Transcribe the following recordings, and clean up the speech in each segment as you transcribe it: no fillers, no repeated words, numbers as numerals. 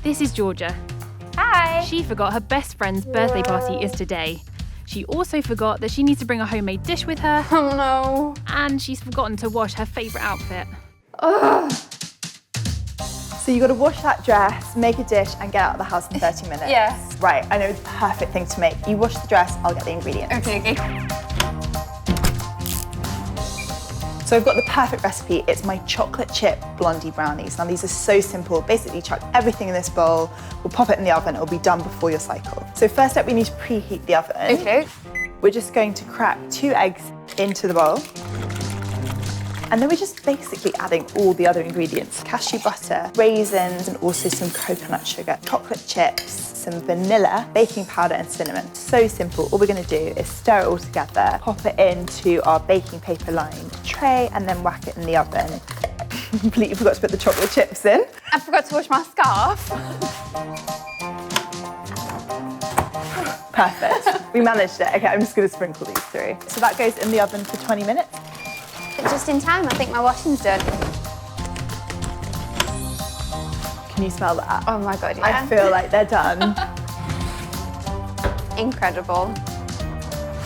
This is Georgia. Hi. She forgot her best friend's birthday party is today. She also forgot that she needs to bring a homemade dish with her. Oh no. And she's forgotten to wash her favourite outfit. Ugh. So you got to wash that dress, make a dish and get out of the house in 30 minutes. Yes. Right, I know the perfect thing to make. You wash the dress, I'll get the ingredients. Okay. So I've got the perfect recipe. It's my chocolate chip blondie brownies. Now these are so simple. Basically chuck everything in this bowl, we'll pop it in the oven, it'll be done before your cycle. So first step, we need to preheat the oven. Okay. We're just going to crack 2 eggs into the bowl. And then we're just basically adding all the other ingredients. Cashew butter, raisins, and also some coconut sugar, chocolate chips, some vanilla, baking powder, and cinnamon. So simple. All we're gonna do is stir it all together, pop it into our baking paper lined tray, and then whack it in the oven. Completely forgot to put the chocolate chips in. I forgot to wash my scarf. Perfect. We managed it. Okay, I'm just gonna sprinkle these through. So that goes in the oven for 20 minutes. Just in time, I think my washing's done. Can you smell that? Oh my God, yeah. I feel like they're done. Incredible.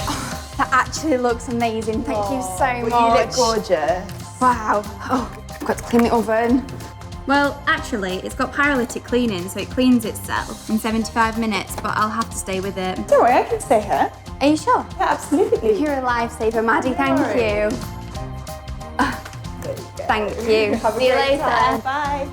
Oh, that actually looks amazing. Thank you so much. You look gorgeous. Wow. Oh, I've got to clean the oven. Well, actually, it's got pyrolytic cleaning, so it cleans itself in 75 minutes, but I'll have to stay with it. Don't worry, I can stay here. Are you sure? Yeah, absolutely. You're a lifesaver, Maddie. Thank you. Thank you. Have a See you great later. time. Bye.